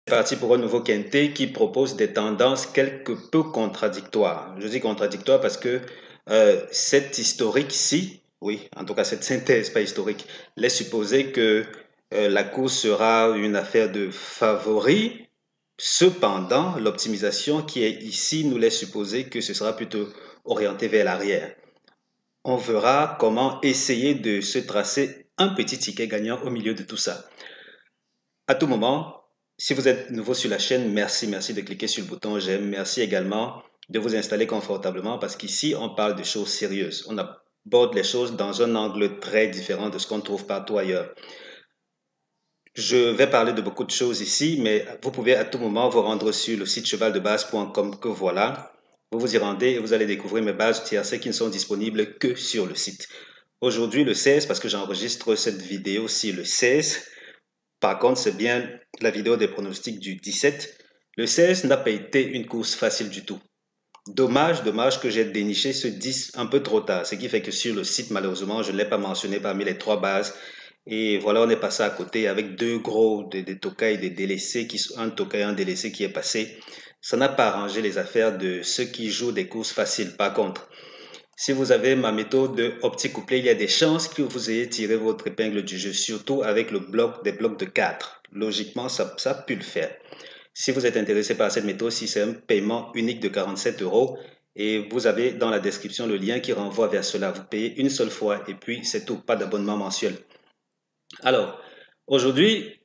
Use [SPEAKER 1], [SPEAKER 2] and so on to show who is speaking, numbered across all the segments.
[SPEAKER 1] Parti pour un nouveau quintet qui propose des tendances quelque peu contradictoires. Je dis contradictoires parce que cette historique-ci, oui, en tout cas cette synthèse, pas historique, laisse supposer que la course sera une affaire de favoris. Cependant, l'optimisation qui est ici nous laisse supposer que ce sera plutôt orienté vers l'arrière. On verra comment essayer de se tracer un petit ticket gagnant au milieu de tout ça. À tout moment, si vous êtes nouveau sur la chaîne, merci de cliquer sur le bouton j'aime. Merci également de vous installer confortablement parce qu'ici, on parle de choses sérieuses. On aborde les choses dans un angle très différent de ce qu'on trouve partout ailleurs. Je vais parler de beaucoup de choses ici, mais vous pouvez à tout moment vous rendre sur le site chevaldebase.com que voilà. Vous vous y rendez et vous allez découvrir mes bases tiercées qui ne sont disponibles que sur le site. Aujourd'hui, le 16, parce que j'enregistre cette vidéo ci le 16. Par contre, c'est bien la vidéo des pronostics du 17. Le 16 n'a pas été une course facile du tout. Dommage que j'ai déniché ce 10 un peu trop tard, ce qui fait que sur le site, malheureusement, je ne l'ai pas mentionné parmi les trois bases. Et voilà, on est passé à côté avec deux gros, des Tokai et des délaissés, un Tokai et un délaissé qui est passé. Ça n'a pas arrangé les affaires de ceux qui jouent des courses faciles. Par contre, si vous avez ma méthode de opti-couplé, il y a des chances que vous ayez tiré votre épingle du jeu, surtout avec le bloc, des blocs de 4. Logiquement, ça a pu le faire. Si vous êtes intéressé par cette méthode, si c'est un paiement unique de 47 euros, et vous avez dans la description le lien qui renvoie vers cela. Vous payez une seule fois et puis c'est tout, pas d'abonnement mensuel. Alors, aujourd'hui,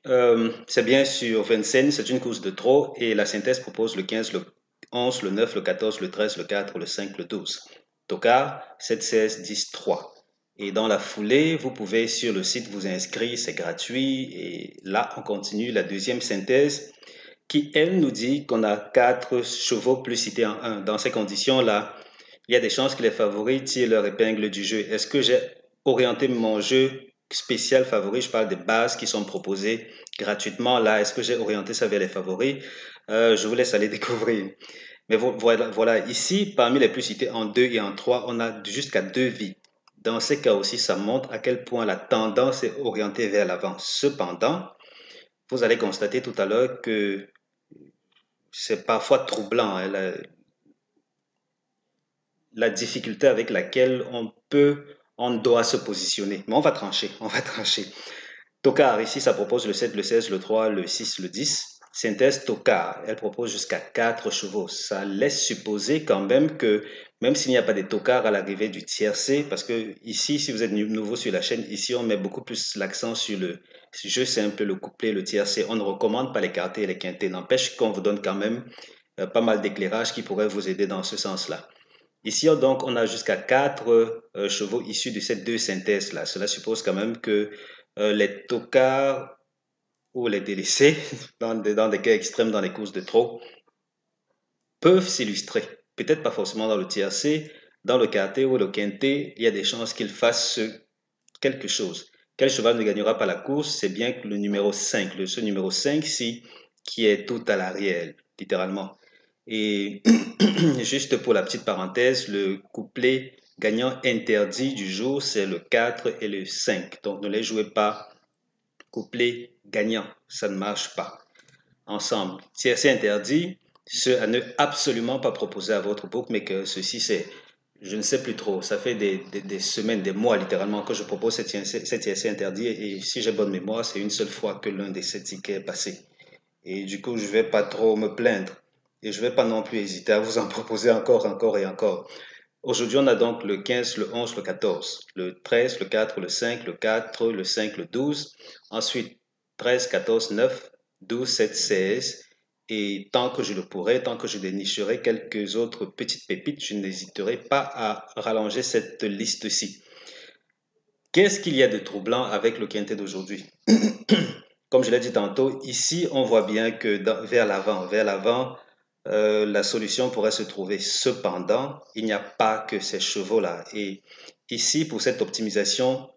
[SPEAKER 1] c'est bien sur Vincennes, c'est une course de trop et la synthèse propose le 15, le 11, le 9, le 14, le 13, le 4, le 5, le 12. Tocard, 7, 16, 10, 3. Et dans la foulée, vous pouvez sur le site vous inscrire, c'est gratuit. Et là, on continue la deuxième synthèse qui, elle, nous dit qu'on a 4 chevaux plus cités en 1. Dans ces conditions-là, il y a des chances que les favoris tirent leur épingle du jeu. Est-ce que j'ai orienté mon jeu spécial favori? Je parle des bases qui sont proposées gratuitement. Là, est-ce que j'ai orienté ça vers les favoris? Je vous laisse aller découvrir. Mais voilà, ici, parmi les plus cités en 2 et en 3, on a jusqu'à 2 vies. Dans ces cas aussi, ça montre à quel point la tendance est orientée vers l'avant. Cependant, vous allez constater tout à l'heure que c'est parfois troublant, hein, la difficulté avec laquelle on doit se positionner. Mais on va trancher, on va trancher. Tocard, ici, ça propose le 7, le 16, le 3, le 6, le 10. Synthèse Tocard, elle propose jusqu'à 4 chevaux. Ça laisse supposer quand même que, même s'il n'y a pas de Tocard à l'arrivée du tiercé, parce que ici, si vous êtes nouveau sur la chaîne, ici, on met beaucoup plus l'accent sur le jeu simple, le couplet, le tiercé. On ne recommande pas les quartés et les quintés. N'empêche qu'on vous donne quand même pas mal d'éclairage qui pourrait vous aider dans ce sens-là. Ici, donc, on a jusqu'à 4 chevaux issus de ces deux synthèses-là. Cela suppose quand même que les tocards ou les délaissés, dans des cas extrêmes, dans les courses de trot, peuvent s'illustrer. Peut-être pas forcément dans le tiercé, dans le quarté ou le quinté, il y a des chances qu'ils fassent quelque chose. Quel cheval ne gagnera pas la course? C'est bien que le numéro 5, ce numéro 5 ci, qui est tout à l'arrière, littéralement. Et juste pour la petite parenthèse, le couplet gagnant interdit du jour, c'est le 4 et le 5. Donc ne les jouez pas couplet gagnant, ça ne marche pas ensemble. Si c'est interdit, ce à ne absolument pas proposer à votre bookmaker, ceci c'est, je ne sais plus trop, ça fait des semaines, des mois littéralement que je propose cet IRC interdit et si j'ai bonne mémoire, c'est une seule fois que l'un de ces tickets est passé. Et du coup, je ne vais pas trop me plaindre. Et je ne vais pas non plus hésiter à vous en proposer encore et encore. Aujourd'hui, on a donc le 15, le 11, le 14, le 13, le 4, le 5, le 4, le 5, le 12. Ensuite, 13, 14, 9, 12, 7, 16. Et tant que je le pourrai, tant que je dénicherai quelques autres petites pépites, je n'hésiterai pas à rallonger cette liste-ci. Qu'est-ce qu'il y a de troublant avec le quintet d'aujourd'hui? Comme je l'ai dit tantôt, ici, on voit bien que vers l'avant, la solution pourrait se trouver. Cependant, il n'y a pas que ces chevaux-là. Et ici, pour cette optimisation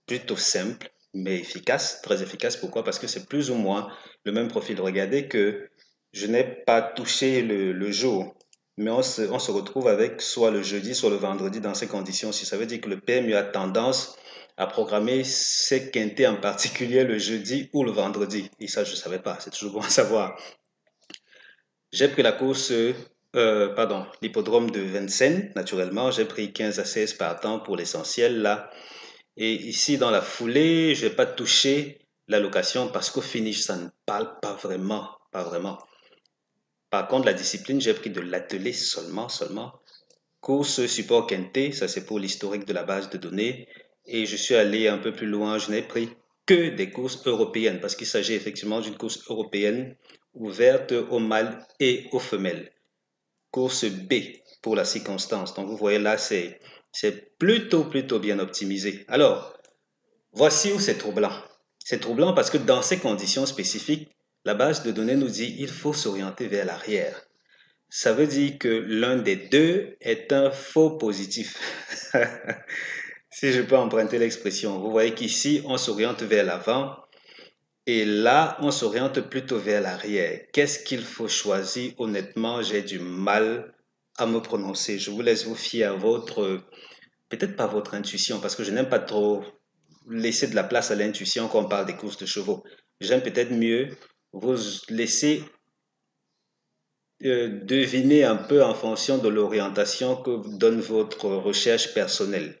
[SPEAKER 1] plutôt simple, mais efficace, très efficace, pourquoi? Parce que c'est plus ou moins le même profil. Regardez que je n'ai pas touché le jour. mais on se retrouve avec soit le jeudi, soit le vendredi dans ces conditions-ci. Ça veut dire que le PMU a tendance à programmer ses quintés en particulier le jeudi ou le vendredi. Et ça, je ne savais pas. C'est toujours bon à savoir. J'ai pris la course, pardon, l'hippodrome de Vincennes, naturellement. J'ai pris 15 à 16 partants pour l'essentiel, là. Et ici, dans la foulée, je n'ai pas touché l'allocation parce qu'au finish, ça ne parle pas vraiment. Pas vraiment. Par contre, la discipline, j'ai pris de l'attelé seulement. Course support quinté, ça c'est pour l'historique de la base de données. Et je suis allé un peu plus loin, je n'ai pris que des courses européennes parce qu'il s'agit effectivement d'une course européenne ouverte aux mâles et aux femelles. Course B pour la circonstance. Donc vous voyez là, c'est plutôt bien optimisé. Alors, voici où c'est troublant. C'est troublant parce que dans ces conditions spécifiques, la base de données nous dit qu'il faut s'orienter vers l'arrière. Ça veut dire que l'un des deux est un faux positif. Si je peux emprunter l'expression. Vous voyez qu'ici, on s'oriente vers l'avant et là, on s'oriente plutôt vers l'arrière. Qu'est-ce qu'il faut choisir? Honnêtement, j'ai du mal à me prononcer. Je vous laisse vous fier à votre, peut-être pas votre intuition, parce que je n'aime pas trop laisser de la place à l'intuition quand on parle des courses de chevaux. J'aime peut-être mieux vous laisser deviner un peu en fonction de l'orientation que donne votre recherche personnelle.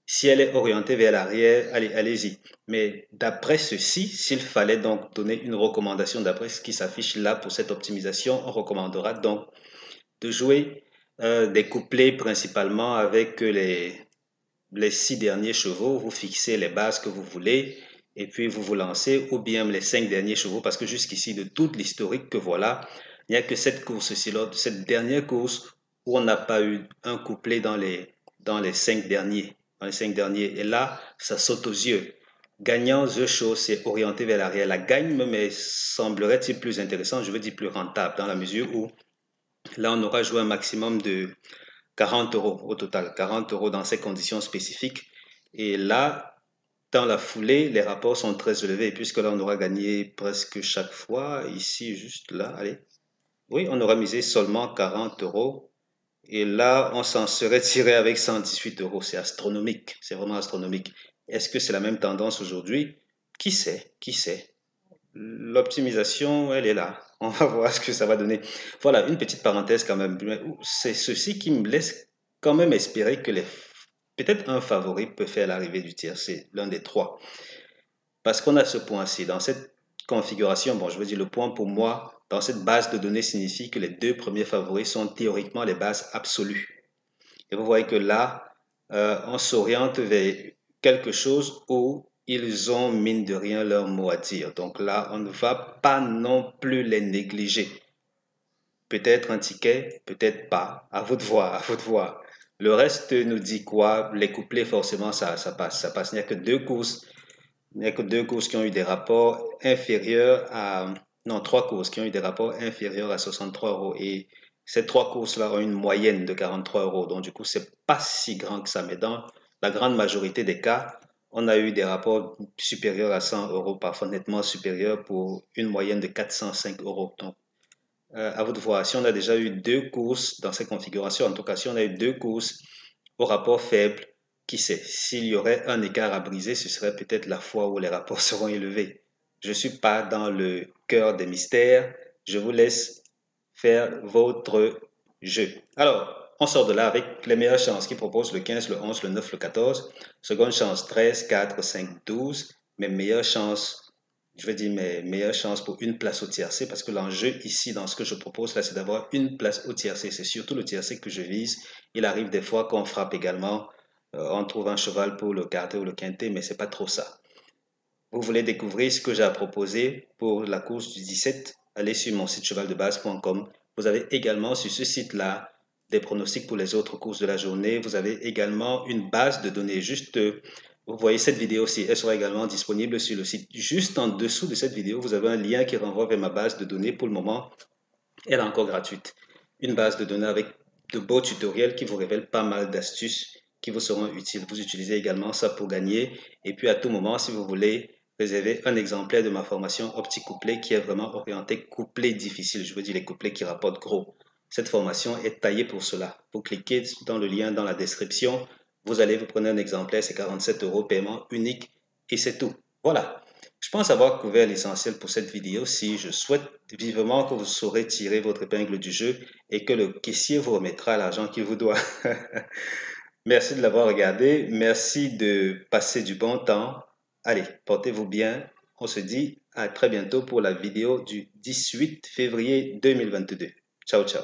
[SPEAKER 1] Si elle est orientée vers l'arrière, allez, allez-y. Mais d'après ceci, s'il fallait donc donner une recommandation d'après ce qui s'affiche là pour cette optimisation, on recommandera donc de jouer des couplets principalement avec les 6 derniers chevaux. Vous fixez les bases que vous voulez et puis vous vous lancez, ou bien les 5 derniers chevaux, parce que jusqu'ici, de toute l'historique que voilà, il n'y a que cette course-ci, cette dernière course où on n'a pas eu un couplet dans les 5 derniers. Dans les 5 derniers. Et là, ça saute aux yeux. Gagnant The Show, c'est orienté vers l'arrière. La gagne me semblerait-il plus intéressant, je veux dire plus rentable, dans la mesure où là, on aura joué un maximum de 40 euros au total. 40 euros dans ces conditions spécifiques. Et là, dans la foulée, les rapports sont très élevés, puisque là, on aura gagné presque chaque fois. Ici, juste là, allez. Oui, on aura misé seulement 40 euros. Et là, on s'en serait tiré avec 118 euros. C'est astronomique. C'est vraiment astronomique. Est-ce que c'est la même tendance aujourd'hui? Qui sait? Qui sait? L'optimisation, elle est là. On va voir ce que ça va donner. Voilà, une petite parenthèse quand même. C'est ceci qui me laisse quand même espérer que peut-être un favori peut faire l'arrivée du tiercé, l'un des trois. Parce qu'on a ce point-ci. Dans cette configuration, bon, je veux dire, le point pour moi, dans cette base de données signifie que les deux premiers favoris sont théoriquement les bases absolues. Et vous voyez que là, on s'oriente vers quelque chose où ils ont, mine de rien, leur mot à dire. Donc là, on ne va pas non plus les négliger. Peut-être un ticket, peut-être pas. À vous de voir, à vous de voir. Le reste nous dit quoi? Les couplets, forcément, ça passe. Ça passe. Il n'y a que deux courses. Il n'y a que deux courses qui ont eu des rapports inférieurs à... Non, trois courses qui ont eu des rapports inférieurs à 63 euros. Et ces trois courses-là ont une moyenne de 43 euros. Donc, du coup, c'est pas si grand que ça. Mais dans la grande majorité des cas, on a eu des rapports supérieurs à 100 euros, parfois nettement supérieurs pour une moyenne de 405 euros. Donc, à vous de voir. Si on a déjà eu deux courses dans ces configurations, en tout cas, si on a eu deux courses au rapport faible, qui sait, s'il y aurait un écart à briser, ce serait peut-être la fois où les rapports seront élevés. Je ne suis pas dans le cœur des mystères. Je vous laisse faire votre jeu. Alors, on sort de là avec les meilleures chances qui proposent le 15, le 11, le 9, le 14. Seconde chance, 13, 4, 5, 12. Mes meilleures chances, je vais dire mes meilleures chances pour une place au tiercé, parce que l'enjeu ici, dans ce que je propose là, c'est d'avoir une place au tiercé. C'est surtout le tiercé que je vise. Il arrive des fois qu'on frappe également, on trouve un cheval pour le quartet ou le quintet, mais c'est pas trop ça. Vous voulez découvrir ce que j'ai à proposer pour la course du 17? Allez sur mon site chevaldebase.com. Vous avez également sur ce site-là des pronostics pour les autres courses de la journée. Vous avez également une base de données. Juste, vous voyez cette vidéo-ci, elle sera également disponible sur le site. Juste en dessous de cette vidéo, vous avez un lien qui renvoie vers ma base de données. Pour le moment, elle est encore gratuite. Une base de données avec de beaux tutoriels qui vous révèlent pas mal d'astuces qui vous seront utiles. Vous utilisez également ça pour gagner. Et puis à tout moment, si vous voulez réserver un exemplaire de ma formation optique couplet qui est vraiment orienté couplet difficile. Je veux dire les couplets qui rapportent gros. Cette formation est taillée pour cela. Vous cliquez dans le lien dans la description, vous allez vous prendre un exemplaire, c'est 47 €, paiement unique et c'est tout. Voilà. Je pense avoir couvert l'essentiel pour cette vidéo. Si je souhaite vivement que vous saurez tirer votre épingle du jeu et que le caissier vous remettra l'argent qu'il vous doit. Merci de l'avoir regardé. Merci de passer du bon temps. Allez, portez-vous bien. On se dit à très bientôt pour la vidéo du 18 février 2022. Ciao, ciao.